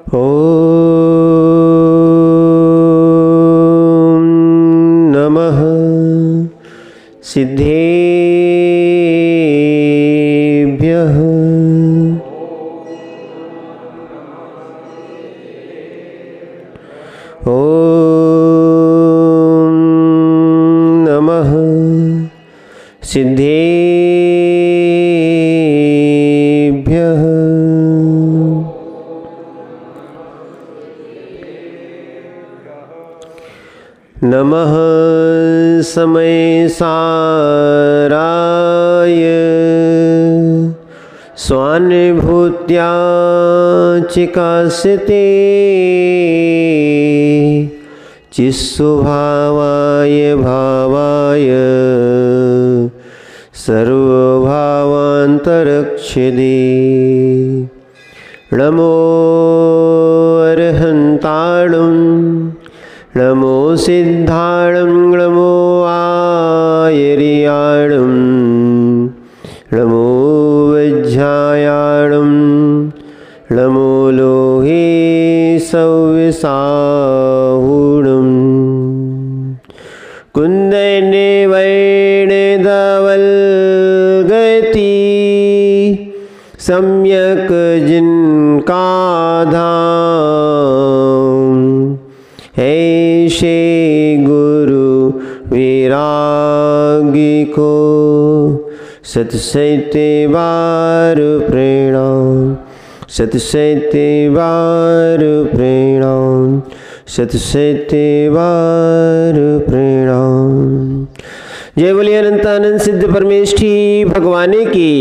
ॐ नमः सिद्धेभ्यः। ॐ नमः सिद्धेभ्यः। नमः समय साराय स्वानुभूत्या चिकास्यते चिस्वभावाय भावाय सर्वभावान्तरक्षिदे। नमो अर्हन्ताणं नमो सिद्धाणं नमो आयर्याणं नमो वज्रायाणं नमो लोहे सव्यसाहुणं कुन्दने वैणधवल्गति सम्यक् जिनका धाम ऐसे गुरु विरागी को सतसैते बार प्रणाम सतसैते बार प्रणाम सतसैते बार प्रणाम। जय बोलिए अनंतानंद सिद्ध परमेष्ठी भगवान की।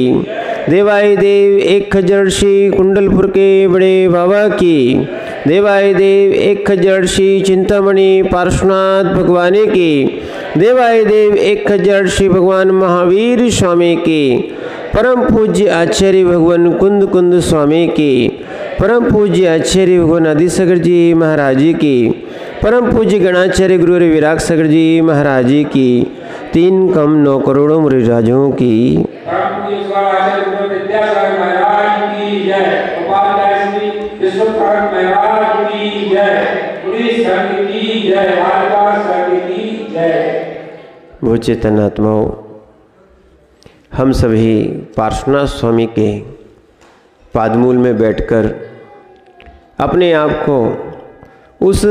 देवाय देव एक खजर्षि कुंडलपुर के बड़े बाबा की। देवाय देव एक खजर्षि चिंतामणि पार्श्वनाथ भगवान की। देवाय देव एक खजर्षि भगवान महावीर स्वामी की। परम पूज्य आचार्य भगवान कुंद कुंद स्वामी की। परम पूज्य आचार्य भगवान आदिसागर जी महाराज जी की। परम पूज्य गणाचार्य गुरु विराग सागर जी महाराज जी की। 3 कम 9 करोड़ों मुरीराजों की। वो चेतन आत्माओं, हम सभी पार्श्वनाथ स्वामी के पादमूल में बैठकर अपने आप को उस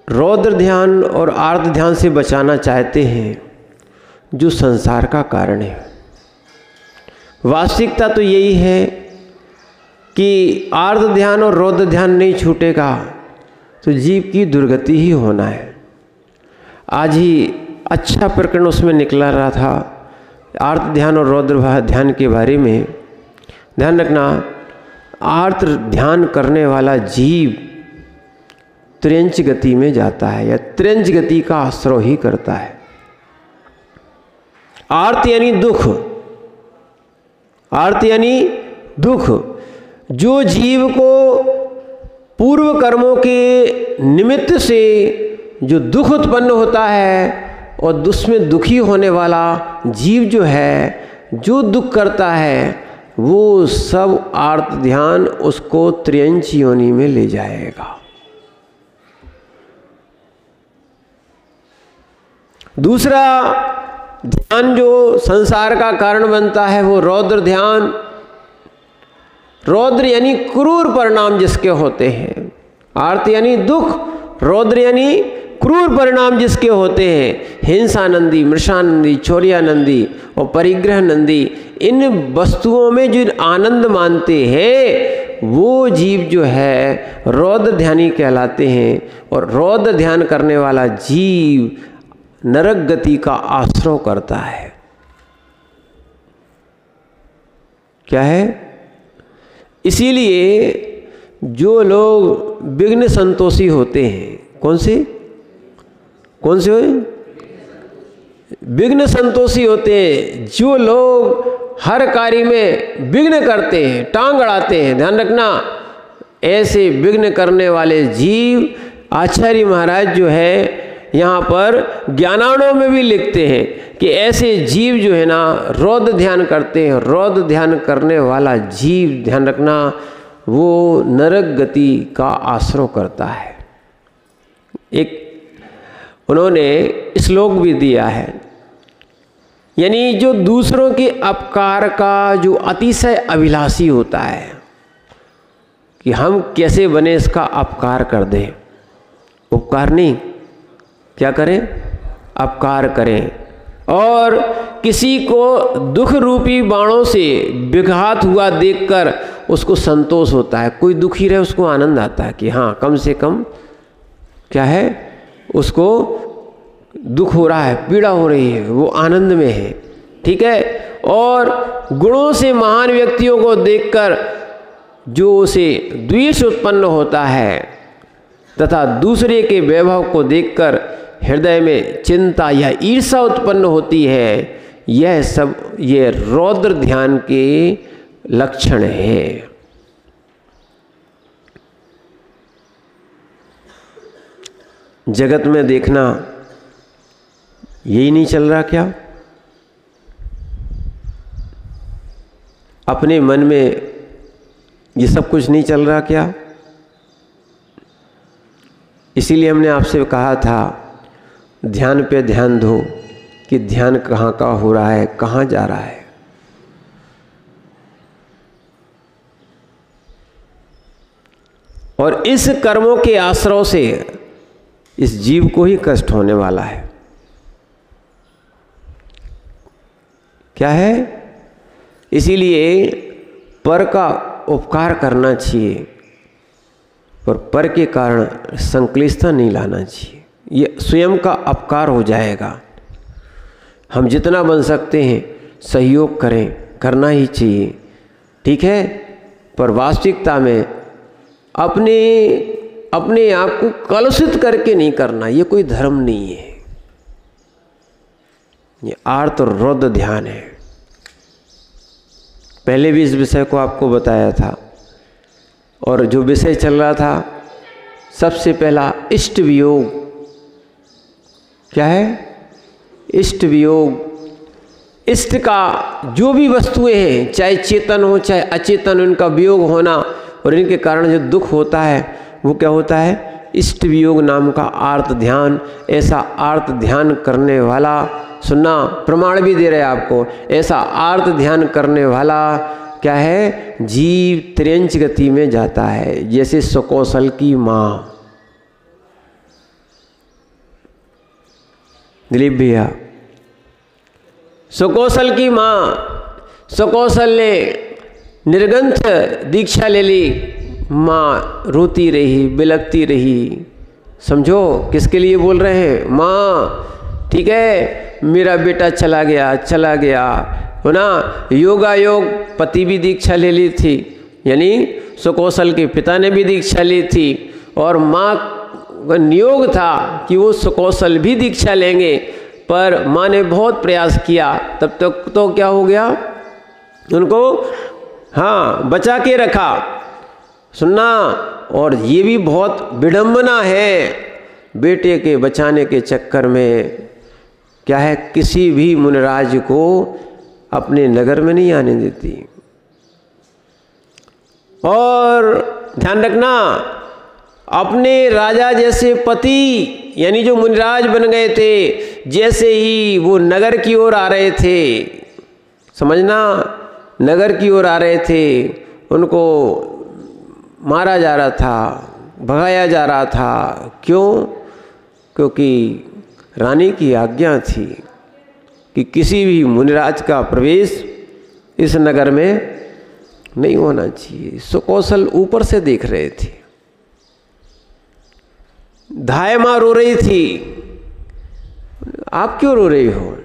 रौद्र ध्यान और आर्त ध्यान से बचाना चाहते हैं जो संसार का कारण है। वास्तविकता तो यही है कि आर्त ध्यान और रौद्र ध्यान नहीं छूटेगा तो जीव की दुर्गति ही होना है। आज ही अच्छा प्रकरण उसमें निकला रहा था आर्त ध्यान और रौद्र ध्यान के बारे में। ध्यान रखना, आर्त ध्यान करने वाला जीव त्रियंच गति में जाता है या त्रियंच गति का आश्रय ही करता है। आर्त यानी दुख, आर्त यानी दुख। जो जीव को पूर्व कर्मों के निमित्त से जो दुख उत्पन्न होता है और उसमें दुखी होने वाला जीव जो है, जो दुख करता है, वो सब आर्त ध्यान उसको त्रियंच योनि में ले जाएगा। दूसरा ध्यान जो संसार का कारण बनता है वो रौद्र ध्यान। रौद्र यानी क्रूर परिणाम जिसके होते हैं। आर्त यानी दुख, रौद्र यानी क्रूर परिणाम जिसके होते हैं। हिंसानंदी, मृषानंदी, चौर्यानंदी और परिग्रह नंदी, इन वस्तुओं में जो आनंद मानते हैं वो जीव जो है रौद्र ध्यानी कहलाते हैं। और रौद्र ध्यान करने वाला जीव नरक गति का आश्रय करता है। क्या है? इसीलिए जो लोग विघ्न संतोषी होते हैं, कौन से विघ्न संतोषी होते हैं, जो लोग हर कार्य में विघ्न करते हैं, टांग अड़ाते हैं, ध्यान रखना, ऐसे विघ्न करने वाले जीव आचार्य महाराज जो है यहाँ पर ज्ञानावणों में भी लिखते हैं कि ऐसे जीव जो है ना रौद्र ध्यान करते हैं। रौद्र ध्यान करने वाला जीव, ध्यान रखना, वो नरक गति का आश्रय करता है। एक उन्होंने श्लोक भी दिया है, यानी जो दूसरों के अपकार का जो अतिशय अभिलाषी होता है कि हम कैसे बने इसका अपकार कर दें, उपकार नहीं, क्या करें, अपकार करें। और किसी को दुख रूपी बाणों से विघात हुआ देखकर उसको संतोष होता है। कोई दुखी रहे उसको आनंद आता है कि हाँ कम से कम क्या है, उसको दुख हो रहा है, पीड़ा हो रही है, वो आनंद में है, ठीक है। और गुणों से महान व्यक्तियों को देखकर जो उसे द्वेष उत्पन्न होता है तथा दूसरे के वैभव को देखकर हृदय में चिंता या ईर्ष्या उत्पन्न होती है, यह सब ये रौद्र ध्यान के लक्षण है। जगत में देखना यही नहीं चल रहा क्या? अपने मन में ये सब कुछ नहीं चल रहा क्या? इसीलिए हमने आपसे कहा था ध्यान पे ध्यान दो कि ध्यान कहाँ का हो रहा है, कहाँ जा रहा है। और इस कर्मों के आश्रय से इस जीव को ही कष्ट होने वाला है। क्या है? इसीलिए पर का उपकार करना चाहिए, पर के कारण संक्लिष्टता नहीं लाना चाहिए। ये स्वयं का अपकार हो जाएगा। हम जितना बन सकते हैं सहयोग करें, करना ही चाहिए, ठीक है। पर वास्तविकता में अपने आप को कलुषित करके नहीं करना, ये कोई धर्म नहीं है। ये आर्त और रौद्र ध्यान है। पहले भी इस विषय को आपको बताया था। और जो विषय चल रहा था सबसे पहला इष्ट वियोग। क्या है? इष्ट वियोग। इष्ट का जो भी वस्तुएं हैं, चाहे चेतन हो चाहे अचेतन, उनका वियोग होना और इनके कारण जो दुख होता है वो क्या होता है? इष्ट वियोग नाम का आर्त ध्यान। ऐसा आर्त ध्यान करने वाला, सुनना प्रमाण भी दे रहे हैं आपको, ऐसा आर्त ध्यान करने वाला क्या है? जीव त्रियंच गति में जाता है। जैसे सुकौशल की माँ, दिलीप भैया, सुकौशल की माँ, सुकौशल ने निर्गंथ दीक्षा ले ली, माँ रोती रही, बिलखती रही। समझो किसके लिए बोल रहे हैं? माँ, ठीक है, मेरा बेटा चला गया हो ना। योगा योग पति भी दीक्षा ले ली थी, यानी सुकौशल के पिता ने भी दीक्षा ली थी, और माँ का नियोग था कि वो सुकौशल भी दीक्षा लेंगे, पर माँ ने बहुत प्रयास किया, तब तक तो क्या हो गया, उनको हाँ बचा के रखा। सुनना, और ये भी बहुत विडंबना है, बेटे के बचाने के चक्कर में क्या है, किसी भी मुनिराज को अपने नगर में नहीं आने देती। और ध्यान रखना, अपने राजा जैसे पति यानी जो मुनिराज बन गए थे, जैसे ही वो नगर की ओर आ रहे थे, समझना, नगर की ओर आ रहे थे, उनको मारा जा रहा था, भगाया जा रहा था। क्यों? क्योंकि रानी की आज्ञा थी कि किसी भी मुनिराज का प्रवेश इस नगर में नहीं होना चाहिए। सुकौशल ऊपर से देख रहे थे। धाय माँ रो रही थी। आप क्यों रो रही हो?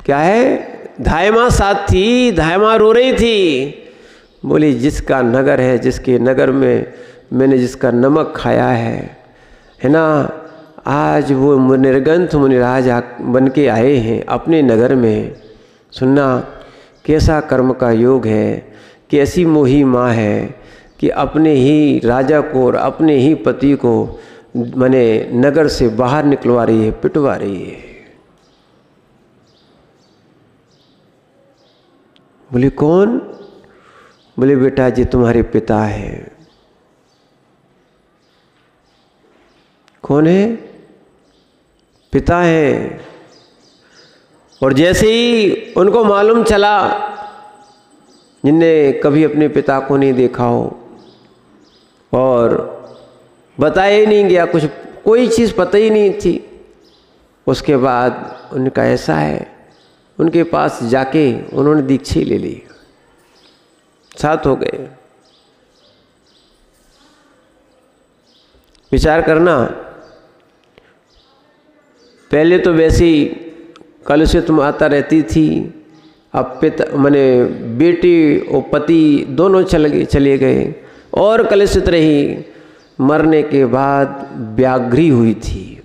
क्या है? धाय माँ साथ थी, धाय माँ रो रही थी। बोली जिसका नगर है, जिसके नगर में मैंने जिसका नमक खाया है ना, आज वो निर्गंथ मुनिराज बन के आए हैं अपने नगर में। सुनना, कैसा कर्म का योग है, कैसी मोही माँ है कि अपने ही राजा को और अपने ही पति को माने नगर से बाहर निकलवा रही है, पिटवा रही है। बोले कौन? बोले बेटा जी तुम्हारे पिता हैं। कौन है? पिता हैं। और जैसे ही उनको मालूम चला, जिनने कभी अपने पिता को नहीं देखा हो और बताया ही नहीं गया, कुछ कोई चीज़ पता ही नहीं थी, उसके बाद उनका ऐसा है, उनके पास जाके उन्होंने दीक्षा ले ली, साथ हो गए। विचार करना, पहले तो वैसे ही कलुषित माता रहती थी, अब पिता माने बेटी और पति दोनों चले गए और कलुषित रही। मरने के बाद व्याघ्री हुई थी।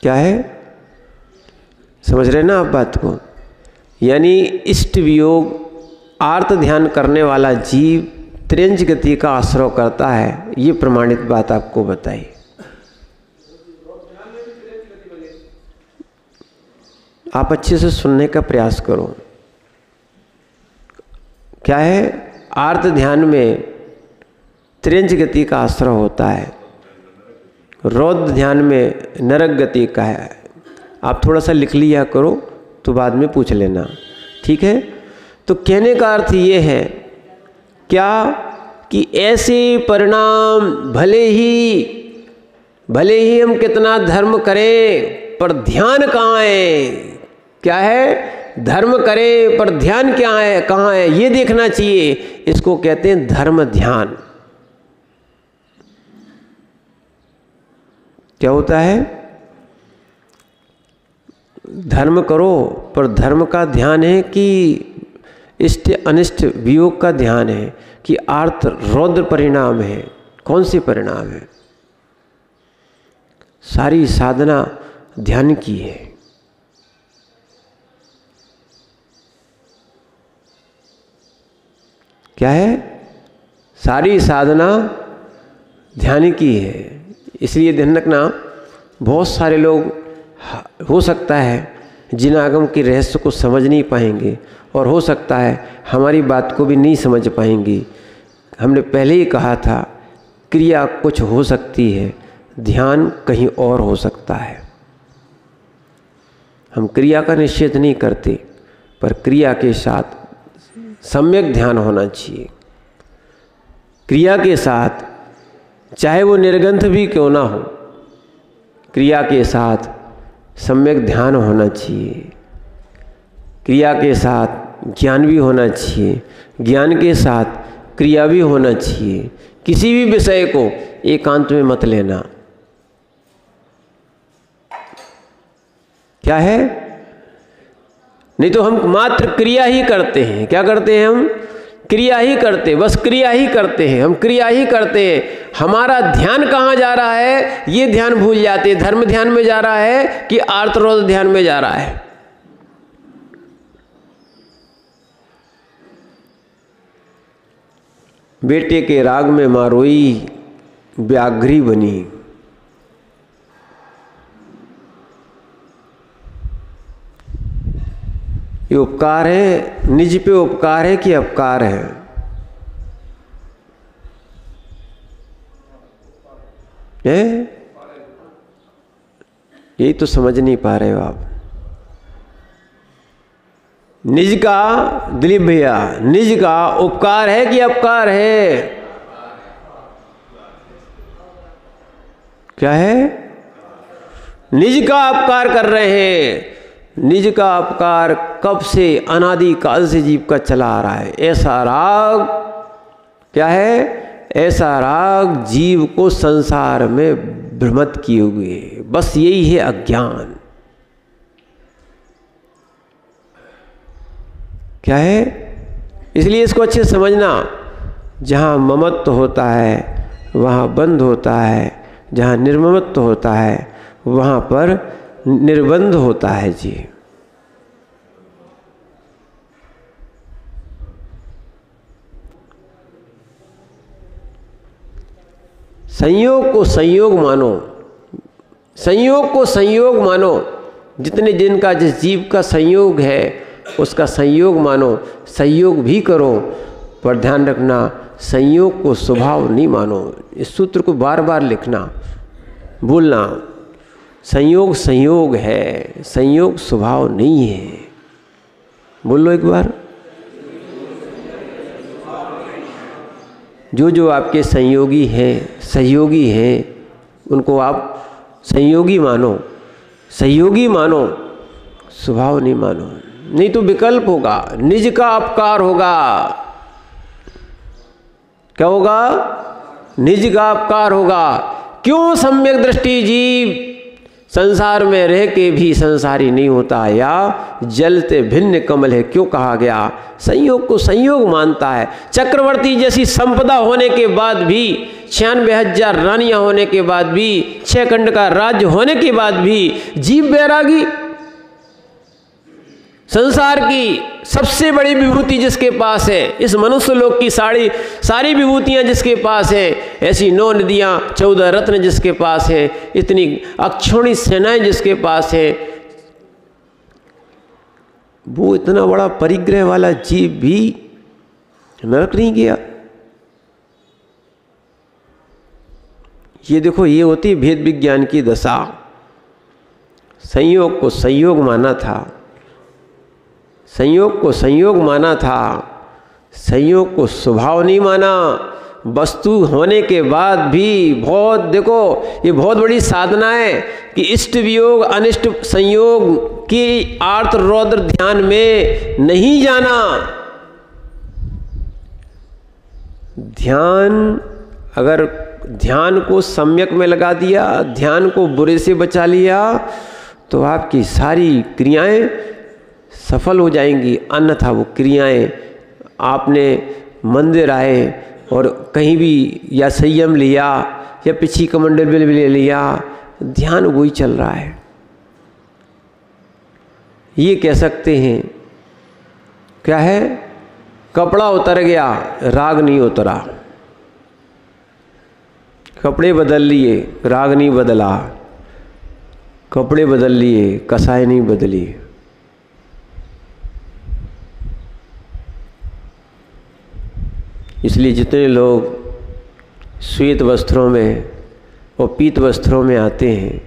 क्या है? समझ रहे ना आप बात को? यानी इष्ट वियोग आर्त ध्यान करने वाला जीव त्रियंज गति का आश्रय करता है, ये प्रमाणित बात आपको बताई। आप अच्छे से सुनने का प्रयास करो। क्या है? आर्त ध्यान में त्रियंज गति का आश्रय होता है, रौद्र ध्यान में नरक गति का है। आप थोड़ा सा लिख लिया करो तो बाद में पूछ लेना, ठीक है? तो कहने का अर्थ ये है क्या कि ऐसे परिणाम भले ही हम कितना धर्म करें पर ध्यान कहाँ है? क्या है? धर्म करें पर ध्यान क्या है, कहाँ है, ये देखना चाहिए। इसको कहते हैं धर्म ध्यान। क्या होता है? धर्म करो पर धर्म का ध्यान है कि इष्ट अनिष्ट वियोग का ध्यान है कि आर्त रौद्र परिणाम है। कौन सी परिणाम है? सारी साधना ध्यान की है। क्या है? सारी साधना ध्यान की है। इसलिए ध्यान रखना, बहुत सारे लोग हो सकता है जिन आगम के रहस्य को समझ नहीं पाएंगे और हो सकता है हमारी बात को भी नहीं समझ पाएंगे। हमने पहले ही कहा था क्रिया कुछ हो सकती है, ध्यान कहीं और हो सकता है। हम क्रिया का निषेध नहीं करते, पर क्रिया के साथ सम्यक ध्यान होना चाहिए। क्रिया के साथ चाहे वो निर्ग्रंथ भी क्यों ना हो, क्रिया के साथ सम्यक ध्यान होना चाहिए। क्रिया के साथ ज्ञान भी होना चाहिए, ज्ञान के साथ क्रिया भी होना चाहिए। किसी भी विषय को एकांत में मत लेना। क्या है? नहीं तो हम मात्र क्रिया ही करते हैं। क्या करते हैं? हम क्रिया ही करते, बस क्रिया ही करते हैं, हम क्रिया ही करते हैं। हमारा ध्यान कहाँ जा रहा है ये ध्यान भूल जाते हैं। धर्म ध्यान में जा रहा है कि आर्तरोध ध्यान में जा रहा है? बेटे के राग में माँ रोई, व्याघ्री बनी। ये उपकार है, निज पे उपकार है कि अपकार है? यही तो समझ नहीं पा रहे हो आप। निज का, दिलीप भैया, निज का उपकार है कि अपकार है? क्या है? निज का अपकार कर रहे हैं। निज का अपकार कब से, अनादि काल से जीव का चला आ रहा है। ऐसा राग, क्या है? ऐसा राग जीव को संसार में भ्रमित किए हुए, बस यही है अज्ञान। क्या है? इसलिए इसको अच्छे से समझना। जहाँ ममत्व होता है वहाँ बंध होता है, जहाँ निर्ममत्व होता है वहाँ पर निर्बंध होता है जी। संयोग को संयोग मानो, संयोग को संयोग मानो। जितने दिन का जिस जीव का संयोग है उसका संयोग मानो, संयोग भी करो, पर ध्यान रखना संयोग को स्वभाव नहीं मानो। इस सूत्र को बार बार लिखना, बोलना, संयोग संयोग है, संयोग स्वभाव नहीं है। बोलो एक बार। जो जो आपके संयोगी हैं, सहयोगी हैं, उनको आप संयोगी मानो, सहयोगी मानो, स्वभाव नहीं मानो, नहीं तो विकल्प होगा, निज का अपकार होगा। क्या होगा? निज का अपकार होगा। क्यों सम्यक दृष्टि जीव संसार में रह के भी संसारी नहीं होता, या जलते भिन्न कमल है, क्यों कहा गया? संयोग को संयोग मानता है। चक्रवर्ती जैसी संपदा होने के बाद भी, 96,000 रानियां होने के बाद भी, 6 खंड का राज्य होने के बाद भी जीव बैरागी। संसार की सबसे बड़ी विभूति जिसके पास है, इस मनुष्य लोक की सारी विभूतियां जिसके पास है, ऐसी 9 नदियां, 14 रत्न जिसके पास है, इतनी अक्षौणी सेनाएं जिसके पास है, वो इतना बड़ा परिग्रह वाला जीव भी नरक नहीं गया। ये देखो, ये होती है भेद विज्ञान की दशा। संयोग को संयोग माना था, संयोग को संयोग माना था, संयोग को स्वभाव नहीं माना। वस्तु होने के बाद भी बहुत, देखो ये बहुत बड़ी साधना है कि इष्ट वियोग अनिष्ट संयोग की आर्त रौद्र ध्यान में नहीं जाना। ध्यान, अगर ध्यान को सम्यक में लगा दिया, ध्यान को बुरे से बचा लिया, तो आपकी सारी क्रियाएं सफल हो जाएंगी। अन्यथा वो क्रियाएं, आपने मंदिर आए और कहीं भी या संयम लिया या पिछी कमंडल में ले लिया, ध्यान वही चल रहा है। ये कह सकते हैं क्या है? कपड़ा उतर गया, राग नहीं उतरा। कपड़े बदल लिए, राग नहीं बदला। कपड़े बदल लिए, कसाई नहीं बदली। इसलिए जितने लोग श्वेत वस्त्रों में और पीत वस्त्रों में आते हैं,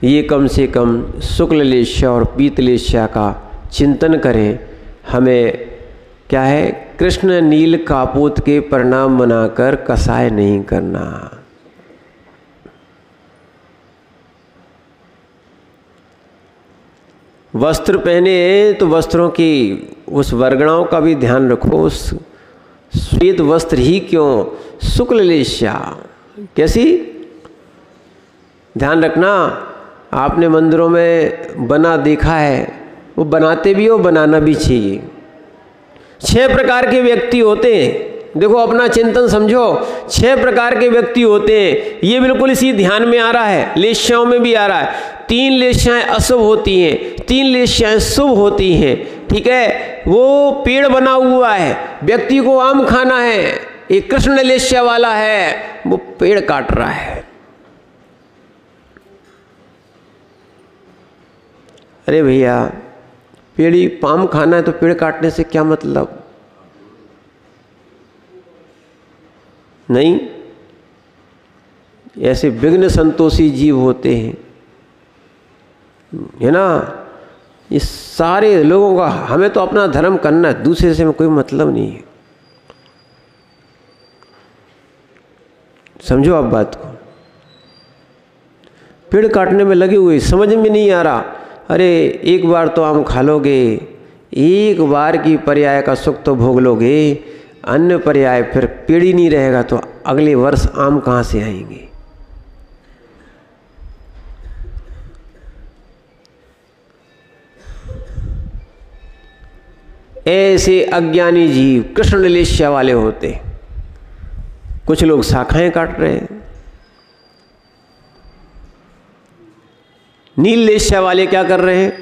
ये कम से कम शुक्ल लेस्या और पीत लेस्या का चिंतन करें। हमें क्या है? कृष्ण नील कापूत के प्रणाम मनाकर कसाय नहीं करना। वस्त्र पहने तो वस्त्रों की उस वर्गणाओं का भी ध्यान रखो। उस श्वेत वस्त्र ही क्यों, शुक्ल लेस्या कैसी? ध्यान रखना, आपने मंदिरों में बना देखा है, वो बनाते भी हो, बनाना भी चाहिए। 6 प्रकार के व्यक्ति होते हैं। देखो अपना चिंतन समझो, 6 प्रकार के व्यक्ति होते हैं। ये बिल्कुल इसी ध्यान में आ रहा है, लेस्याओं में भी आ रहा है। 3 लेस्याएं अशुभ होती हैं, 3 लेस्याएं शुभ होती हैं। ठीक है, वो पेड़ बना हुआ है, व्यक्ति को आम खाना है। एक कृष्ण लेस्या वाला है, वो पेड़ काट रहा है। अरे भैया, पेड़ी पाम खाना है तो पेड़ काटने से क्या मतलब? नहीं, ऐसे विघ्न संतोषी जीव होते हैं, है ना। इस सारे लोगों का, हमें तो अपना धर्म करना है, दूसरे से कोई मतलब नहीं है। समझो आप बात को। पेड़ काटने में लगे हुए, समझ में नहीं आ रहा। अरे एक बार तो आम खा लोगे, एक बार की पर्याय का सुख तो भोग लोगे, अन्य पर्याय फिर पेड़ ही नहीं रहेगा तो अगले वर्ष आम कहाँ से आएंगे? ऐसे अज्ञानी जीव कृष्ण लेस्या वाले होते। कुछ लोग शाखाएं काट रहे हैं। नील लेस्या वाले क्या कर रहे हैं?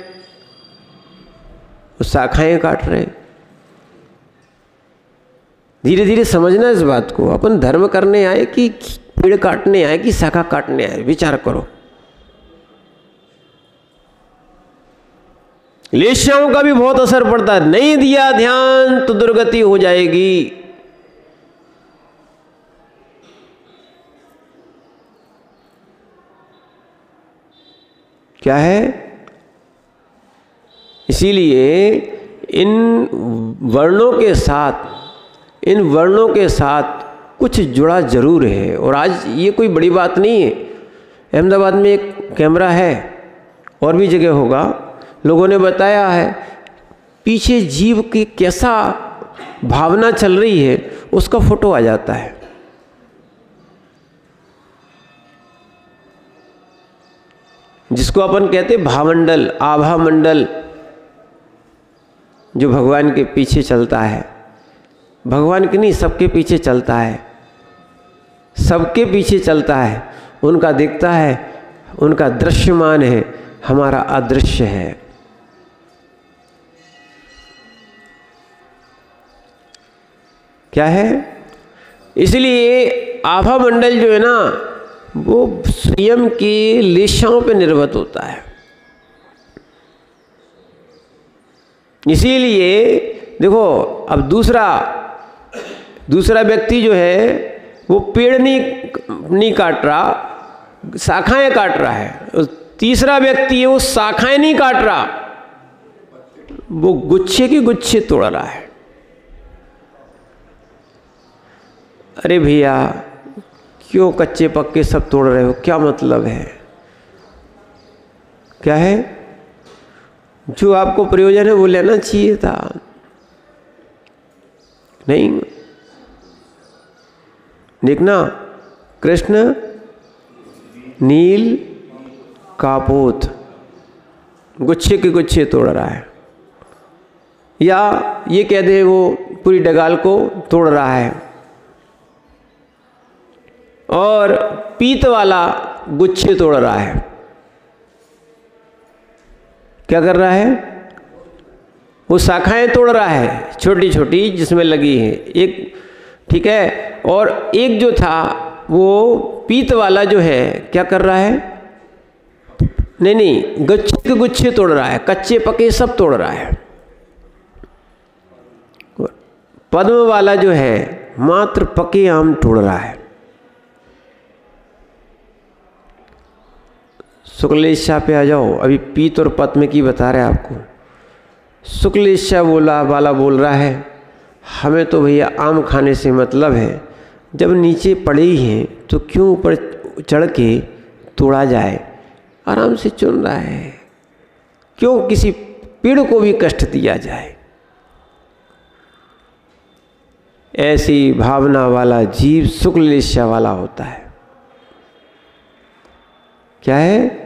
वो शाखाएं काट रहे हैं। धीरे धीरे समझना इस बात को। अपन धर्म करने आए कि पेड़ काटने आए कि शाखा काटने आए? विचार करो। लेश्याओं का भी बहुत असर पड़ता है। नहीं दिया ध्यान तो दुर्गति हो जाएगी। क्या है? इसीलिए इन वर्णों के साथ कुछ जुड़ा जरूर है। और आज ये कोई बड़ी बात नहीं है। अहमदाबाद में एक कैमरा है, और भी जगह होगा, लोगों ने बताया है पीछे जीव की कैसा भावना चल रही है उसका फोटो आ जाता है। जिसको अपन कहते भावमंडल, आभा मंडल, जो भगवान के पीछे चलता है। भगवान के नहीं, सबके पीछे चलता है, सबके पीछे चलता है। उनका दिखता है, उनका दृश्यमान है, हमारा अदृश्य है। क्या है? इसलिए आभा मंडल जो है ना, वो स्वयं की लेशाओं पे निर्भर होता है। इसीलिए देखो, अब दूसरा व्यक्ति जो है वो पेड़ नहीं काट रहा, शाखाएं काट रहा है। तीसरा व्यक्ति है वो शाखाएं नहीं काट रहा, वो गुच्छे के गुच्छे तोड़ रहा है। अरे भैया, क्यों कच्चे पक्के सब तोड़ रहे हो? क्या मतलब है? क्या है? जो आपको प्रयोजन है वो लेना चाहिए था। नहीं देखना, कृष्ण नील कापोत गुच्छे के गुच्छे तोड़ रहा है, या ये कह दे वो पूरी डगाल को तोड़ रहा है। और पीत वाला गुच्छे तोड़ रहा है। क्या कर रहा है? वो शाखाएं तोड़ रहा है, छोटी छोटी जिसमें लगी है एक, ठीक है। और एक जो था वो पीत वाला जो है क्या कर रहा है? नहीं, गुच्छे के गुच्छे तोड़ रहा है, कच्चे पके सब तोड़ रहा है। पद्म वाला जो है मात्र पके आम तोड़ रहा है। शुक्लेच्छा पे आ जाओ। अभी पीत और पद्म की बता रहे आपको। शुक्लेच्छा वाला बोल रहा है, हमें तो भैया आम खाने से मतलब है, जब नीचे पड़े ही हैं तो क्यों ऊपर चढ़ के तोड़ा जाए। आराम से चुन रहा है, क्यों किसी पेड़ को भी कष्ट दिया जाए। ऐसी भावना वाला जीव शुक्लेच्छा वाला होता है। क्या है?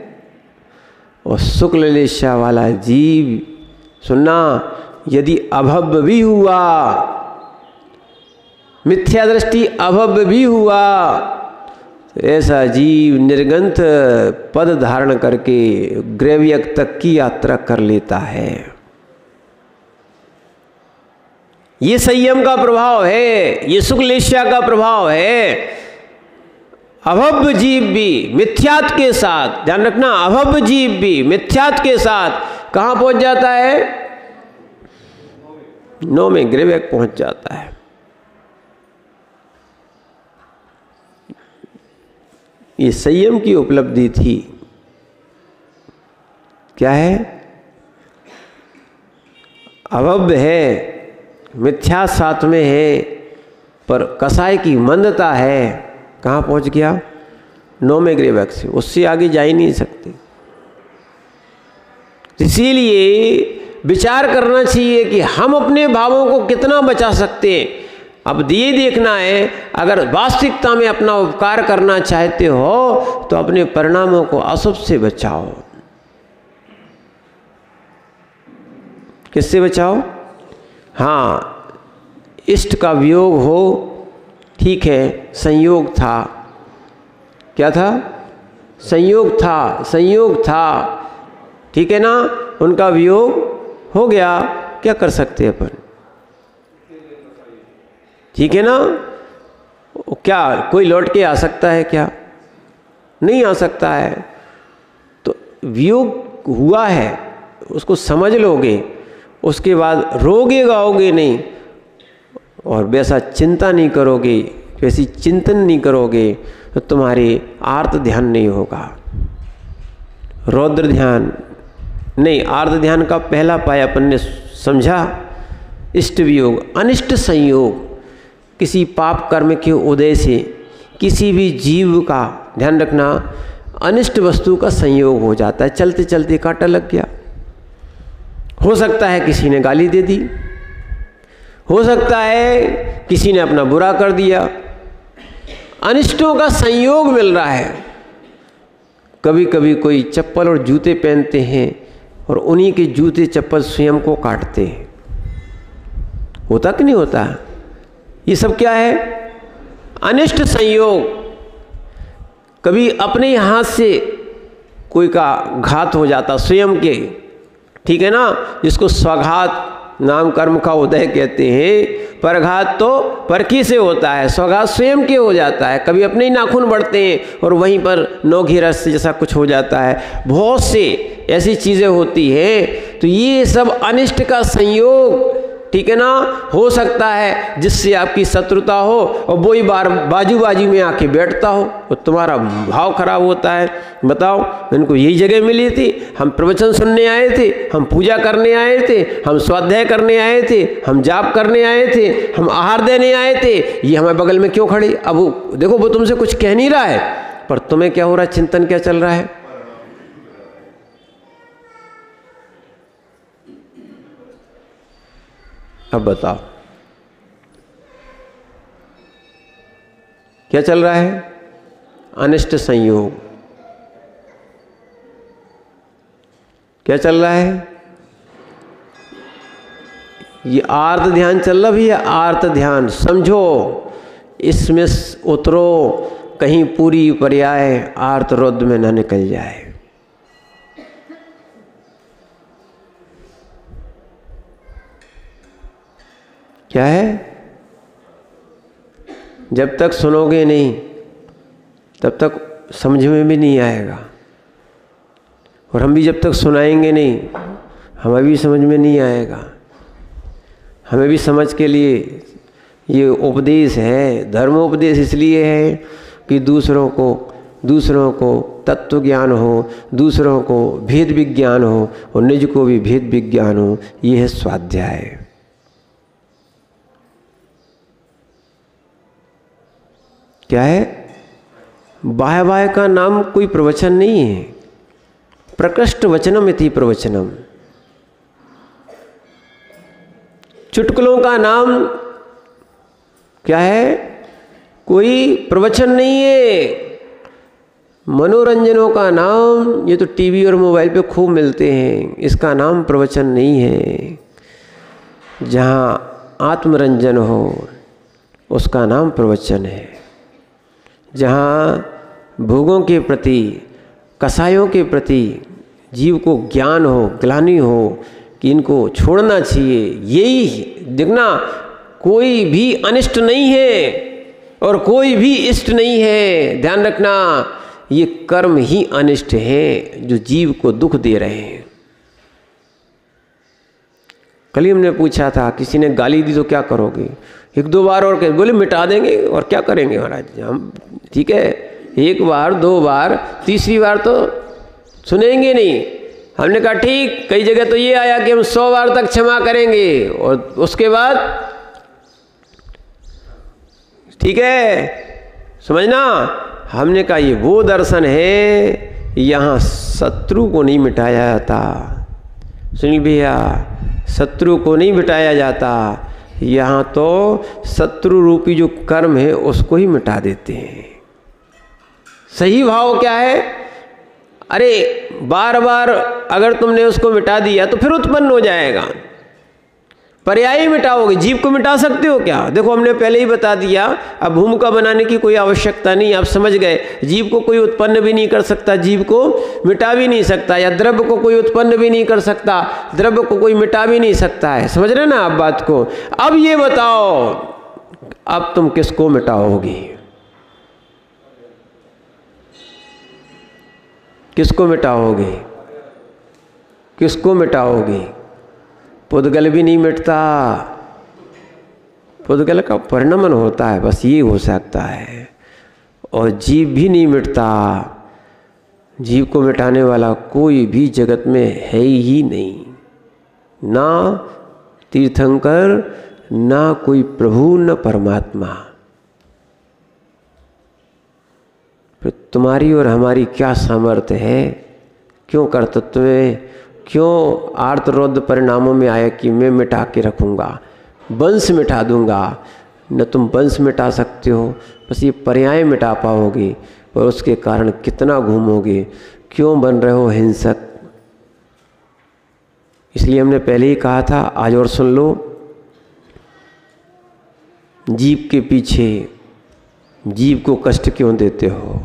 और शुक्लेच्छा वाला जीव, सुनना, यदि अभव्य भी हुआ, मिथ्या दृष्टि अभव्य भी हुआ, तो ऐसा जीव निर्गंथ पद धारण करके ग्रैवियक तक की यात्रा कर लेता है। ये संयम का प्रभाव है, ये शुक्लेच्छा का प्रभाव है। अभव्य जीव भी मिथ्यात्व के साथ, ध्यान रखना, अभव्य जीव भी मिथ्यात्व के साथ कहाँ पहुंच जाता है? 9 में ग्रैवियक पहुंच जाता है। ये संयम की उपलब्धि थी। क्या है? अभव्य है, मिथ्या साथ में है, पर कसाय की मंदता है। कहाँ पहुंच गया? 9 में ग्रैवियक से, उससे आगे जा ही नहीं सकते। इसीलिए विचार करना चाहिए कि हम अपने भावों को कितना बचा सकते हैं। अब ये देखना है, अगर वास्तविकता में अपना उपकार करना चाहते हो तो अपने परिणामों को अशुभ से बचाओ। किससे बचाओ? हाँ, इष्ट का वियोग हो, ठीक है, संयोग था। क्या था? संयोग था, ठीक है ना। उनका वियोग हो गया, क्या कर सकते हैं अपन? ठीक है ना। क्या कोई लौट के आ सकता है? क्या नहीं आ सकता है। तो वियोग हुआ है, उसको समझ लोगे, उसके बाद रोगे गाओगे नहीं, और वैसा चिंता नहीं करोगे, वैसी चिंतन नहीं करोगे, तो तुम्हारे आर्त ध्यान नहीं होगा। रौद्र ध्यान नहीं, आर्त ध्यान का पहला पाया अपन ने समझा इष्ट वियोग, अनिष्ट संयोग। किसी पाप कर्म के उदय से किसी भी जीव का ध्यान रखना, अनिष्ट वस्तु का संयोग हो जाता है। चलते चलते कांटा लग गया, हो सकता है किसी ने गाली दे दी, हो सकता है किसी ने अपना बुरा कर दिया, अनिष्टों का संयोग मिल रहा है। कभी कभी कोई चप्पल और जूते पहनते हैं और उन्हीं के जूते चप्पल स्वयं को काटते हैं, होता कि नहीं होता? ये सब क्या है? अनिष्ट संयोग। कभी अपने हाथ से कोई का घात हो जाता स्वयं के, ठीक है ना, जिसको स्वघात नाम कर्म का उदय कहते हैं। परघात तो परखी से होता है, स्वघात स्वयं के हो जाता है। कभी अपने ही नाखून बढ़ते हैं और वहीं पर नोखी रस जैसा कुछ हो जाता है। बहुत से ऐसी चीज़ें होती हैं। तो ये सब अनिष्ट का संयोग, ठीक है ना, हो सकता है जिससे आपकी शत्रुता हो और वो ही बाजू में आके बैठता हो और तुम्हारा भाव खराब होता है। बताओ, इनको यही जगह मिली थी, हम प्रवचन सुनने आए थे, हम पूजा करने आए थे, हम स्वाध्याय करने आए थे, हम जाप करने आए थे, हम आहार देने आए थे, ये हमारे बगल में क्यों खड़े? अब वो देखो, वो तुमसे कुछ कह नहीं रहा है, पर तुम्हें क्या हो रहा है? चिंतन क्या चल रहा है? अब बताओ क्या चल रहा है? अनिष्ट संयोग। क्या चल रहा है? ये आर्त ध्यान चल रहा भी है। आर्त ध्यान समझो, इसमें उतरो, कहीं पूरी पर्याय आर्त रौद्र में न निकल जाए। क्या है? जब तक सुनोगे नहीं तब तक समझ में भी नहीं आएगा, और हम भी जब तक सुनाएंगे नहीं हमें भी समझ में नहीं आएगा। हमें भी समझ के लिए ये उपदेश है, धर्मोपदेश इसलिए है कि दूसरों को तत्व ज्ञान हो, दूसरों को भेद विज्ञान हो और निज को भी भेद विज्ञान हो। ये है स्वाध्याय। क्या है? बाह्य बाह्य का नाम कोई प्रवचन नहीं है। प्रकृष्ट वचनम इति प्रवचनम। चुटकुलों का नाम क्या है? कोई प्रवचन नहीं है। मनोरंजनों का नाम, ये तो टीवी और मोबाइल पे खूब मिलते हैं, इसका नाम प्रवचन नहीं है। जहाँ आत्मरंजन हो उसका नाम प्रवचन है। जहाँ भोगों के प्रति, कसायों के प्रति जीव को ज्ञान हो, ग्लानि हो कि इनको छोड़ना चाहिए, यही देखना। कोई भी अनिष्ट नहीं है और कोई भी इष्ट नहीं है। ध्यान रखना, ये कर्म ही अनिष्ट हैं जो जीव को दुख दे रहे हैं। कल ही हमने पूछा था, किसी ने गाली दी तो क्या करोगे? एक दो बार और कह, बोले मिटा देंगे, और क्या करेंगे महाराज हम? ठीक है, एक बार दो बार, तीसरी बार तो सुनेंगे नहीं। हमने कहा ठीक, कई जगह तो ये आया कि हम 100 बार तक क्षमा करेंगे और उसके बाद ठीक है, समझना। हमने कहा ये वो दर्शन है, यहाँ शत्रु को नहीं मिटाया जाता। सुनील भैया, शत्रु को नहीं मिटाया जाता, यहाँ तो शत्रु रूपी जो कर्म है उसको ही मिटा देते हैं। सही भाव क्या है? अरे बार बार अगर तुमने उसको मिटा दिया तो फिर उत्पन्न हो जाएगा। पर्याय मिटाओगे, जीव को मिटा सकते हो क्या? देखो हमने पहले ही बता दिया, अब भूमिका बनाने की कोई आवश्यकता नहीं। आप समझ गए, जीव को कोई उत्पन्न भी नहीं कर सकता, जीव को मिटा भी नहीं सकता, या द्रव्य को कोई उत्पन्न भी नहीं कर सकता, द्रव्य को कोई मिटा भी नहीं सकता है। समझ रहे ना आप बात को? अब ये बताओ, अब तुम किसको मिटाओगे? किसको मिटाओगे? किसको मिटाओगी? पुद्गल भी नहीं मिटता, पुद्गल का परिणमन होता है, बस ये हो सकता है। और जीव भी नहीं मिटता, जीव को मिटाने वाला कोई भी जगत में है ही नहीं, ना तीर्थंकर, ना कोई प्रभु, न परमात्मा। फिर तुम्हारी और हमारी क्या सामर्थ्य है? क्यों कर्तृत्व में, क्यों आर्तरौद्र परिणामों में आया कि मैं मिटा के रखूँगा, वंश मिटा दूंगा? न तुम वंश मिटा सकते हो, बस ये पर्याय मिटा पाओगे, और उसके कारण कितना घूमोगे, क्यों बन रहे हो हिंसक? इसलिए हमने पहले ही कहा था, आज और सुन लो, जीव के पीछे जीव को कष्ट क्यों देते हो?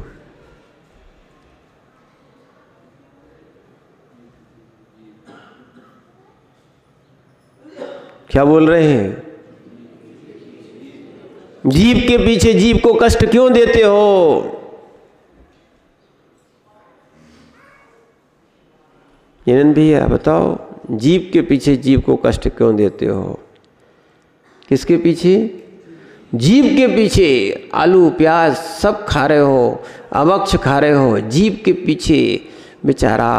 क्या बोल रहे हैं? जीव के पीछे जीव को कष्ट क्यों देते हो? यनन भैया बताओ, जीव के पीछे जीव को कष्ट क्यों देते हो? किसके पीछे? जीव के पीछे। आलू प्याज सब खा रहे हो, अवक्ष खा रहे हो, जीव के पीछे बेचारा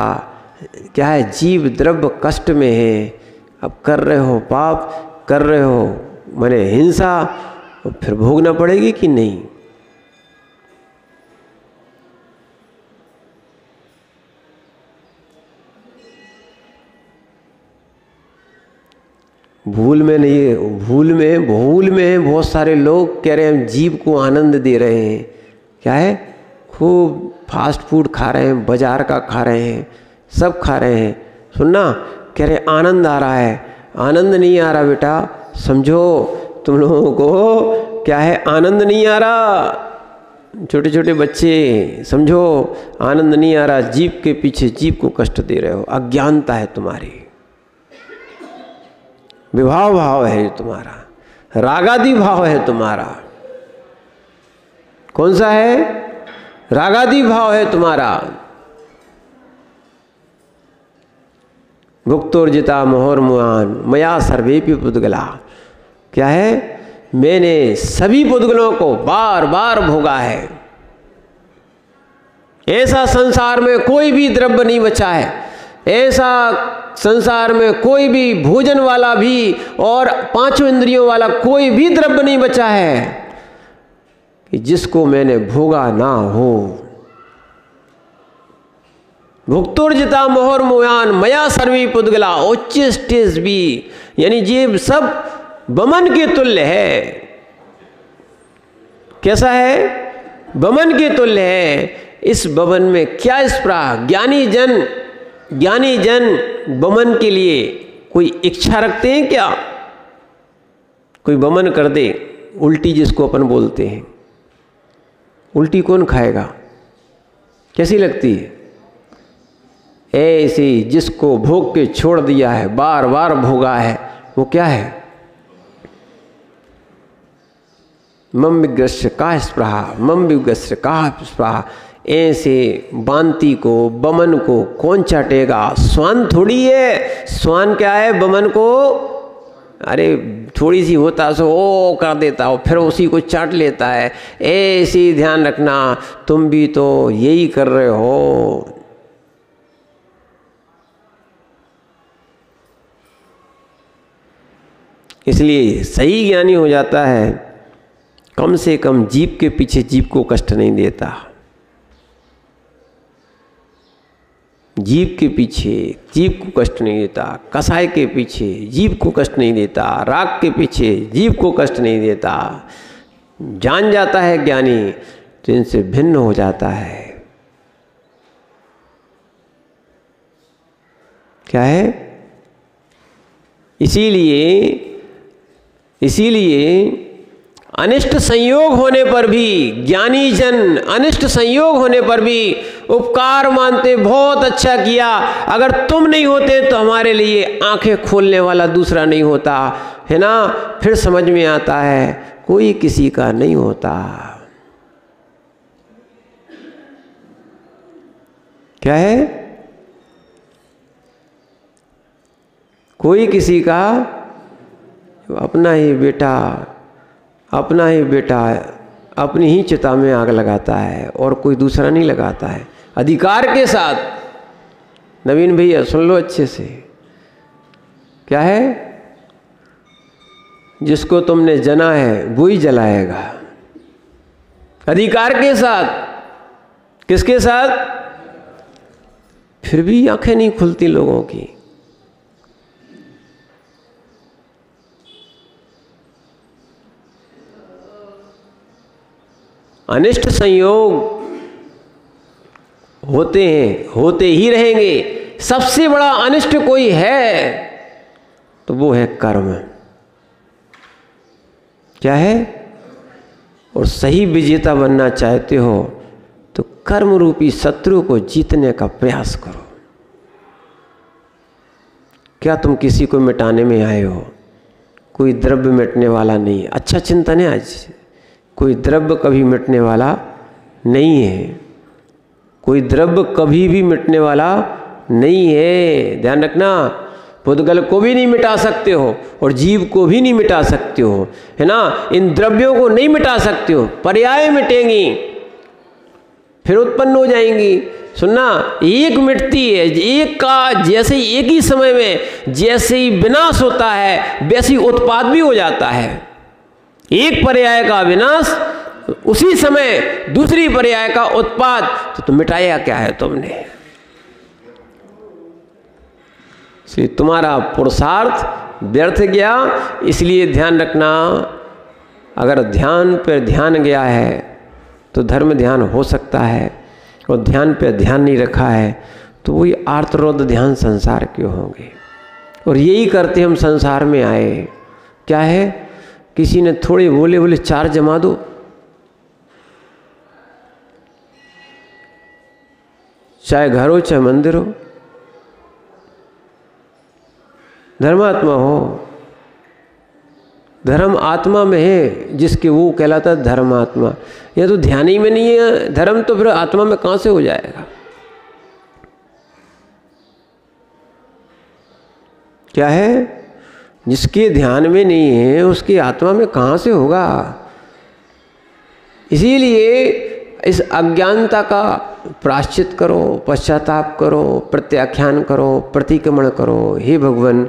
क्या है, जीव द्रव्य कष्ट में है। अब कर रहे हो पाप, कर रहे हो माने हिंसा, फिर भोगना पड़ेगी कि नहीं? भूल में बहुत सारे लोग कह रहे हैं जीव को आनंद दे रहे हैं। क्या है? खूब फास्ट फूड खा रहे हैं, बाजार का खा रहे हैं, सब खा रहे हैं। सुनना, कह रहे आनंद आ रहा है। आनंद नहीं आ रहा बेटा, समझो तुम लोगों को क्या है, आनंद नहीं आ रहा। छोटे छोटे बच्चे समझो, आनंद नहीं आ रहा। जीव के पीछे जीव को कष्ट दे रहे हो, अज्ञानता है तुम्हारी, विभाव भाव है तुम्हारा, रागादि भाव है तुम्हारा। कौन सा है? रागादि भाव है तुम्हारा। भुक्तोर्जिता मोहर्मुआन मया सर्वेपि पुद्गला। क्या है? मैंने सभी पुद्गलों को बार बार भोगा है। ऐसा संसार में कोई भी द्रव्य नहीं बचा है, ऐसा संसार में कोई भी भोजन वाला भी और पांचों इंद्रियों वाला कोई भी द्रव्य नहीं बचा है कि जिसको मैंने भोगा ना हो। भुक्तोर्जिता मोहर्मुयान मया सर्वी पुद्गला। उच्च स्टेज भी, यानी ये सब बमन के तुल्य है। कैसा है? बमन के तुल्य है। इस बमन में क्या स्प्रा? ज्ञानी जन बमन के लिए कोई इच्छा रखते हैं क्या? कोई बमन कर दे, उल्टी जिसको अपन बोलते हैं, उल्टी कौन खाएगा? कैसी लगती है? ऐसे जिसको भोग के छोड़ दिया है, बार बार भोगा है, वो क्या है? मम विग्रस्य का स्पृहा, मम विग्रस्य का स्पृहा। ऐसे बांति को, बमन को कौन चाटेगा? स्वान थोड़ी है। स्वान क्या है? बमन को अरे थोड़ी सी होता सो ओ कर देता हो, फिर उसी को चाट लेता है। ऐसे ध्यान रखना, तुम भी तो यही कर रहे हो। इसलिए सही ज्ञानी हो जाता है, कम से कम जीव के पीछे जीव को कष्ट नहीं देता। जीव के पीछे जीव को कष्ट नहीं देता, कसाय के पीछे जीव को कष्ट नहीं देता, राग के पीछे जीव को कष्ट नहीं देता। जान जाता है ज्ञानी तो इनसे भिन्न हो जाता है। क्या है? इसीलिए अनिष्ट संयोग होने पर भी, ज्ञानी जन अनिष्ट संयोग होने पर भी उपकार मानते, बहुत अच्छा किया, अगर तुम नहीं होते तो हमारे लिए आंखें खोलने वाला दूसरा नहीं होता, है ना? फिर समझ में आता है कोई किसी का नहीं होता। क्या है? कोई किसी का अपना ही बेटा अपनी ही चिता में आग लगाता है और कोई दूसरा नहीं लगाता है। अधिकार के साथ नवीन भैया सुन लो अच्छे से, क्या है? जिसको तुमने जना है वो ही जलाएगा। अधिकार के साथ। किसके साथ? फिर भी आंखें नहीं खुलती लोगों की। अनिष्ट संयोग होते हैं, होते ही रहेंगे। सबसे बड़ा अनिष्ट कोई है तो वो है कर्म। क्या है? और सही विजेता बनना चाहते हो तो कर्म रूपी शत्रु को जीतने का प्रयास करो। क्या तुम किसी को मिटाने में आए हो? कोई द्रव्य मिटने वाला नहीं है। अच्छा चिंतन है आज। कोई द्रव्य कभी मिटने वाला नहीं है। कोई द्रव्य कभी भी मिटने वाला नहीं है। ध्यान रखना, पुद्गल को भी नहीं मिटा सकते हो और जीव को भी नहीं मिटा सकते हो, है ना। इन द्रव्यों को नहीं मिटा सकते हो, पर्याय मिटेंगी, फिर उत्पन्न हो जाएंगी। सुनना, एक मिटती है, एक का जैसे एक ही समय में जैसे ही विनाश होता है वैसे ही उत्पाद भी हो जाता है। एक पर्याय का विनाश, उसी समय दूसरी पर्याय का उत्पाद। तो तुम मिटाया क्या है तुमने? इसलिए तुम्हारा पुरुषार्थ व्यर्थ गया। इसलिए ध्यान रखना, अगर ध्यान पर ध्यान गया है तो धर्म ध्यान हो सकता है, और ध्यान पे ध्यान नहीं रखा है तो वही आर्तरोध ध्यान संसार के होंगे। और यही करते हम संसार में आए। क्या है? किसी ने थोड़े बोले चार जमा दो, चाहे घर हो चाहे मंदिर हो। धर्मात्मा हो, धर्म आत्मा में है जिसके, वो कहलाता है धर्मात्मा। यह तो ध्यान ही में नहीं है धर्म, तो फिर आत्मा में कहाँ से हो जाएगा? क्या है? जिसके ध्यान में नहीं है उसकी आत्मा में कहाँ से होगा? इसीलिए इस अज्ञानता का प्रायश्चित करो, पश्चाताप करो, प्रत्याख्यान करो, प्रतिक्रमण करो। हे भगवान,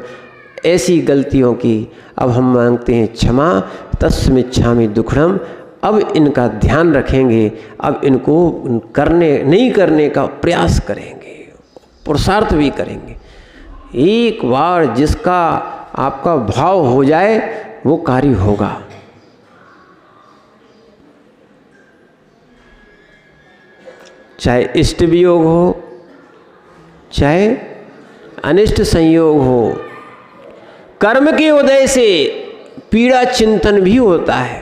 ऐसी गलतियों की अब हम मांगते हैं क्षमा। तस्मिच्छामि दुक्खड़म। अब इनका ध्यान रखेंगे, अब इनको नहीं करने का प्रयास करेंगे, पुरुषार्थ भी करेंगे। एक बार जिसका आपका भाव हो जाए वो कार्य होगा। चाहे इष्ट वियोग हो, चाहे अनिष्ट संयोग हो, कर्म के उदय से पीड़ा चिंतन भी होता है।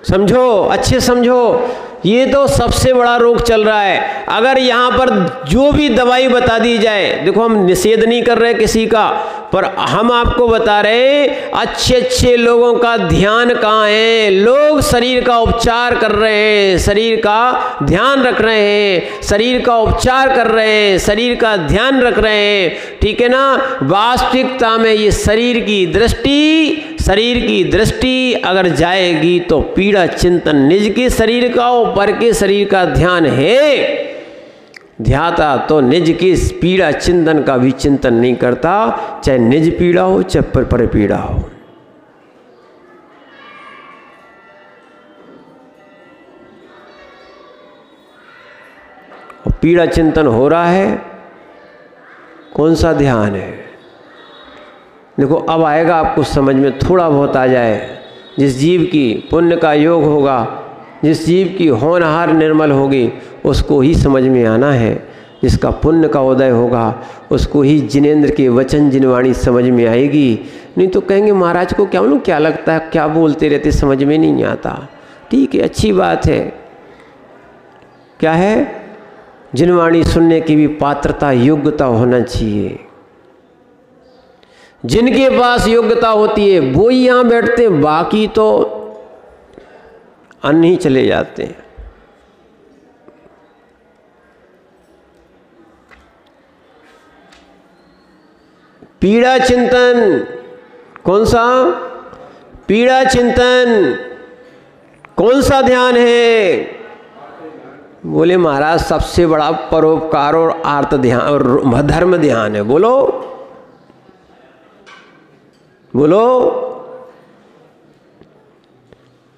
समझो, अच्छे समझो, ये तो सबसे बड़ा रोग चल रहा है। अगर यहाँ पर जो भी दवाई बता दी जाए, देखो हम निषेध नहीं कर रहे किसी का, पर हम आपको बता रहे हैं अच्छे लोगों का ध्यान कहाँ है। लोग शरीर का उपचार कर रहे हैं, शरीर का ध्यान रख रहे हैं, शरीर का उपचार कर रहे हैं, शरीर का ध्यान रख रहे हैं, ठीक है ना। वास्तविकता में ये शरीर की दृष्टि अगर जाएगी तो पीड़ा चिंतन निज के शरीर का और पर के शरीर का ध्यान है। ध्याता तो निज की पीड़ा चिंतन का भी चिंतन नहीं करता, चाहे निज पीड़ा हो चाहे पर पीड़ा हो। और पीड़ा चिंतन हो रहा है, कौन सा ध्यान है? देखो अब आएगा आपको समझ में, थोड़ा बहुत आ जाए। जिस जीव की पुण्य का योग होगा, जिस जीव की होनहार निर्मल होगी, उसको ही समझ में आना है। जिसका पुण्य का उदय होगा उसको ही जिनेंद्र के वचन जिनवाणी समझ में आएगी। नहीं तो कहेंगे महाराज को क्या मालूम क्या लगता है, क्या बोलते रहते, समझ में नहीं आता। ठीक है, अच्छी बात है। क्या है? जिनवाणी सुनने की भी पात्रता योग्यता होना चाहिए। जिनके पास योग्यता होती है वो ही यहाँ बैठते हैं, बाकी तो अन्य ही चले जाते हैं। पीड़ा चिंतन। कौन सा? पीड़ा चिंतन। कौन सा ध्यान है? बोले महाराज सबसे बड़ा परोपकार और आर्त ध्यान और धर्म ध्यान है। बोलो बोलो।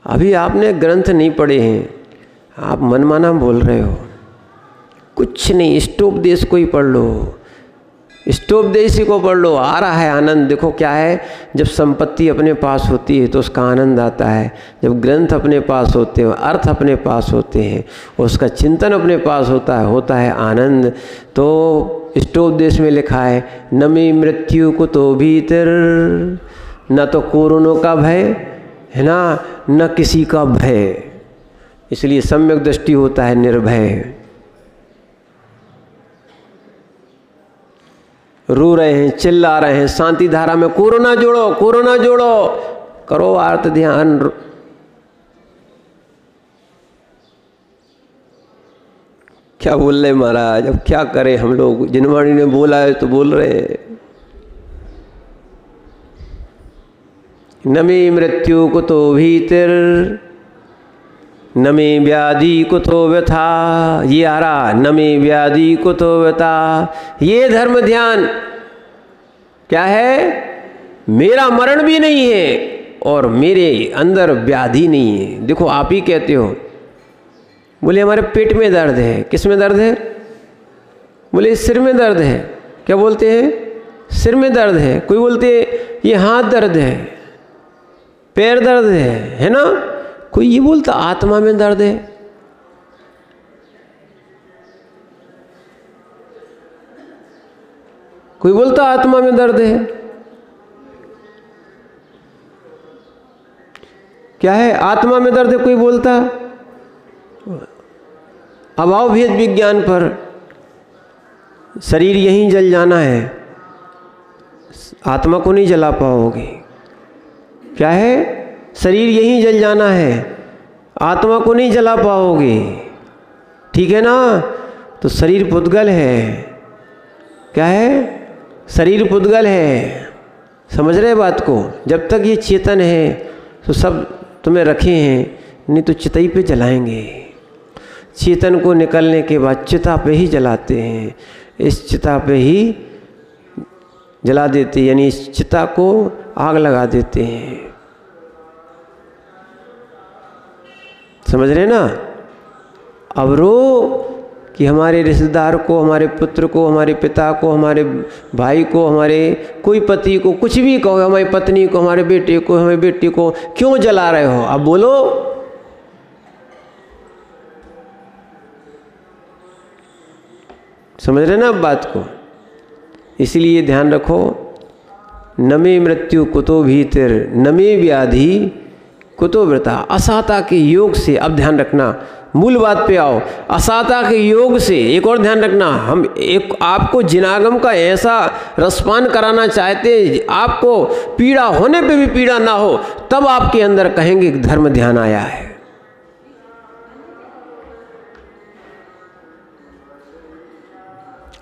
अभी आपने ग्रंथ नहीं पढ़े हैं, आप मनमाना बोल रहे हो। कुछ नहीं, इष्टोपदेश को ही पढ़ लो, इष्टोपदेश को पढ़ लो, आ रहा है आनंद। देखो क्या है, जब संपत्ति अपने पास होती है तो उसका आनंद आता है, जब ग्रंथ अपने पास होते हैं, अर्थ अपने पास होते हैं, उसका चिंतन अपने पास होता है आनंद। तो इष्टोपदेश में लिखा है, न मे मृत्यु को तो भीतर, न तो कोरोना का भय है ना, न किसी का भय। इसलिए सम्यक दृष्टि होता है निर्भय। रो रहे हैं, चिल्ला रहे हैं, शांति धारा में कोरोना जोड़ो, कोरोना जोड़ो, करो आर्त ध्यान। क्या बोल रहे महाराज, अब क्या करें हम लोग? जिनवाणी ने बोला है तो बोल रहे हैं। न मे मृत्यु कुतो भीतर, न मे व्याधि कुतो व्यथा। ये आ रहा, न मे व्याधि कुतो व्यथा। ये धर्म ध्यान क्या है? मेरा मरण भी नहीं है और मेरे अंदर व्याधि नहीं है। देखो आप ही कहते हो, बोले हमारे पेट में दर्द है। किस में दर्द है? बोले सिर में दर्द है। क्या बोलते हैं? सिर में दर्द है। कोई बोलते ये हाथ दर्द है, पैर दर्द है ना। कोई ये बोलता आत्मा में दर्द है। कोई बोलता आत्मा में दर्द है। क्या है? आत्मा में दर्द है। कोई बोलता अभाव भेद विज्ञान पर शरीर यहीं जल जाना है, आत्मा को नहीं जला पाओगे। क्या है? शरीर यहीं जल जाना है, आत्मा को नहीं जला पाओगे। ठीक है ना? तो शरीर पुद्गल है। क्या है? शरीर पुद्गल है। समझ रहे बात को? जब तक ये चेतन है तो सब तुम्हें रखे हैं, नहीं तो चिताई पे जलाएंगे। चेतन को निकलने के बाद चिता पे ही जलाते हैं, इस चिता पे ही जला देते, यानी इस चिता को आग लगा देते हैं। समझ रहे ना? अब रो कि हमारे रिश्तेदार को, हमारे पुत्र को, हमारे पिता को, हमारे भाई को, हमारे कोई पति को, कुछ भी कहो, हमारी पत्नी को, हमारे बेटे को, हमारी बेटी को क्यों जला रहे हो? अब बोलो। समझ रहे ना अब बात को? इसलिए ध्यान रखो, न मे मृत्यु कुतो भीतर, न मे व्याधि कुतो वृथा। असाता के योग से, अब ध्यान रखना, मूल बात पे आओ। असाता के योग से एक और ध्यान रखना, हम एक आपको जिनागम का ऐसा रसपान कराना चाहते, आपको पीड़ा होने पे भी पीड़ा ना हो, तब आपके अंदर कहेंगे धर्म ध्यान आया है।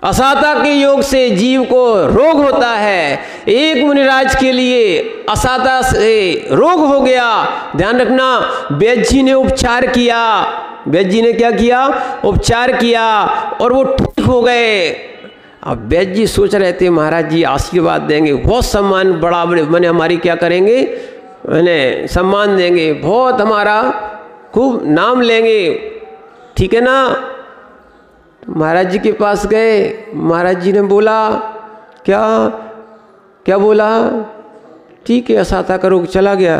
असाता के योग से जीव को रोग होता है। एक मुनिराज के लिए असाता से रोग हो गया। ध्यान रखना, वैद्य जी ने उपचार किया। वैद्य जी ने क्या किया? उपचार किया और वो ठीक हो गए। अब वैद्य जी सोच रहे थे महाराज जी आशीर्वाद देंगे, बहुत सम्मान, बड़ा मैंने हमारी क्या करेंगे, मैंने सम्मान देंगे, बहुत हमारा खूब नाम लेंगे। ठीक है ना? महाराज जी के पास गए। महाराज जी ने बोला क्या? क्या बोला? ठीक है, असाता का रोग चला गया,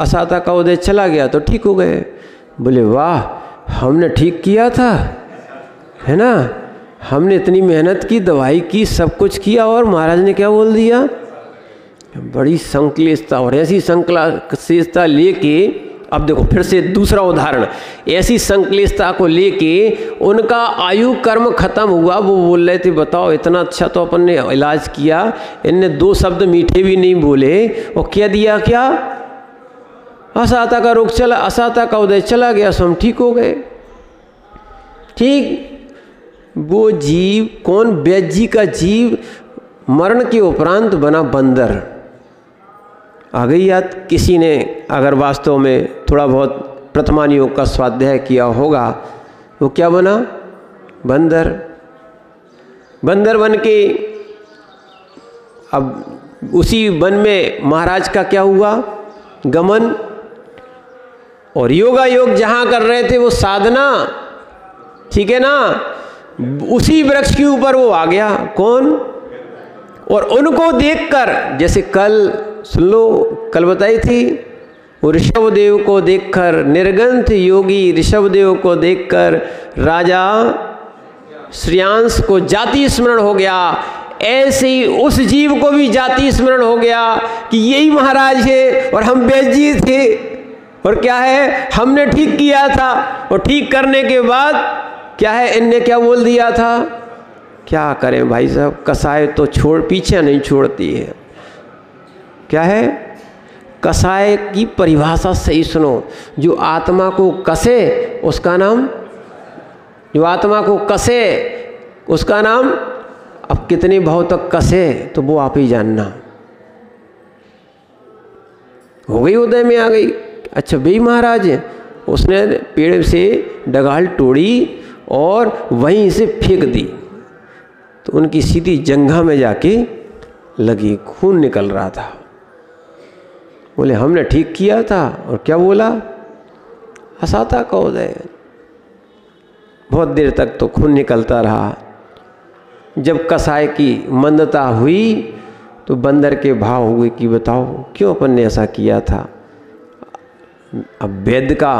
असाता का उदय चला गया तो ठीक हो गए। बोले वाह, हमने ठीक किया था, है ना? हमने इतनी मेहनत की, दवाई की, सब कुछ किया, और महाराज ने क्या बोल दिया? बड़ी संक्लेशता। और ऐसी संक्लेशता लेके, अब देखो फिर से दूसरा उदाहरण, ऐसी संक्लेशता को लेके उनका आयु कर्म खत्म हुआ। वो बोल रहे थे बताओ इतना अच्छा तो अपन ने इलाज किया, इनने दो शब्द मीठे भी नहीं बोले, और क्या दिया? क्या? असाता का रोग चला, असाता का उदय चला गया, सो हम ठीक हो गए। ठीक, वो जीव कौन? वैद्य जी का जीव मरण के उपरांत बना बंदर। आ गई याद? किसी ने अगर वास्तव में थोड़ा बहुत प्रथमान योग का स्वाध्याय किया होगा, वो क्या बना? बंदर। बंदर बन के अब उसी वन में महाराज का क्या हुआ? गमन। और योगा योग जहाँ कर रहे थे वो साधना, ठीक है ना, उसी वृक्ष के ऊपर वो आ गया। कौन? और उनको देखकर, जैसे कल सुन लो, कल बताई थी, वो ऋषभदेव को देखकर, निर्गंथ योगी ऋषभदेव को देखकर राजा श्रेयांश को जाति स्मरण हो गया। ऐसे ही उस जीव को भी जाति स्मरण हो गया कि यही महाराज है और हम बैजी थे, और क्या है, हमने ठीक किया था, और ठीक करने के बाद क्या है, इनने क्या बोल दिया था? क्या करें भाई साहब, कसाय तो छोड़ पीछे नहीं छोड़ती है। क्या है? कसाय की परिभाषा सही सुनो। जो आत्मा को कसे उसका नाम, जो आत्मा को कसे उसका नाम, अब कितने भाव तक कसे तो वो आप ही जानना। हो गई, उदय में आ गई। अच्छा वे महाराज है, उसने पेड़ से डगाल तोड़ी और वहीं से फेंक दी, तो उनकी सीधी जंघा में जाके लगी, खून निकल रहा था। बोले हमने ठीक किया था, और क्या बोला? हसाता का उदय। बहुत देर तक तो खून निकलता रहा। जब कसाय की मंदता हुई तो बंदर के भाव हुए कि बताओ क्यों अपन ने ऐसा किया था। अब वैद्य का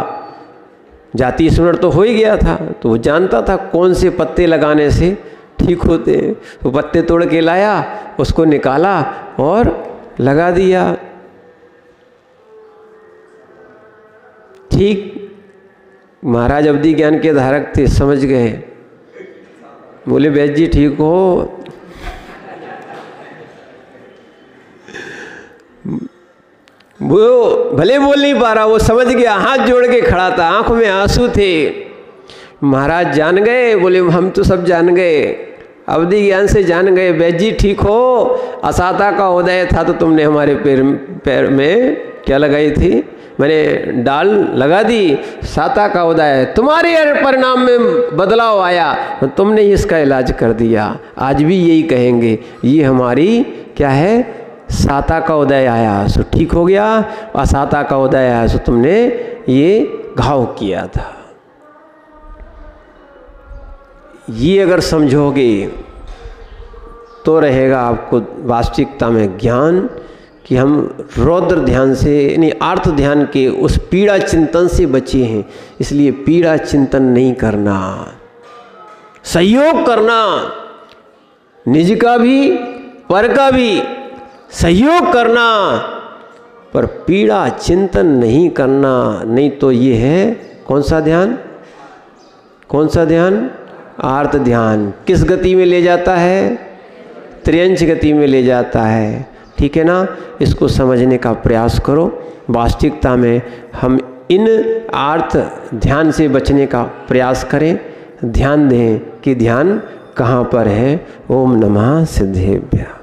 जाति स्मरण तो हो ही गया था, तो वो जानता था कौन से पत्ते लगाने से ठीक होते हैं। तो पत्ते तोड़ के लाया, उसको निकाला और लगा दिया। ठीक, महाराज अवधि ज्ञान के धारक थे, समझ गए। बोले वैद्य जी ठीक हो? वो भले बोल नहीं पा रहा, वो समझ गया, हाथ जोड़ के खड़ा था, आंखों में आंसू थे। महाराज जान गए, बोले हम तो सब जान गए, अवधि ज्ञान से जान गए। वैद्य जी ठीक हो? असाता का उदय था तो तुमने हमारे पैर में क्या लगाई थी? मैंने डाल लगा दी। साता का उदय, तुम्हारे परिणाम में बदलाव आया तो तुमने इसका इलाज कर दिया। आज भी यही कहेंगे, ये हमारी क्या है? साता का उदय आया सो ठीक हो गया, असाता का उदय आया सो तुमने ये घाव किया था। ये अगर समझोगे तो रहेगा आपको वास्तविकता में ज्ञान कि हम रौद्र ध्यान से यानी आर्त ध्यान के उस पीड़ा चिंतन से बचे हैं। इसलिए पीड़ा चिंतन नहीं करना, सहयोग करना, निज का भी पर का भी सहयोग करना, पर पीड़ा चिंतन नहीं करना। नहीं तो ये है कौन सा ध्यान? कौन सा ध्यान? आर्त ध्यान। किस गति में ले जाता है? त्रियंच गति में ले जाता है। ठीक है ना? इसको समझने का प्रयास करो। वास्तविकता में हम इन आर्त ध्यान से बचने का प्रयास करें, ध्यान दें कि ध्यान कहाँ पर है। ओम नमः सिद्धेभ्यः।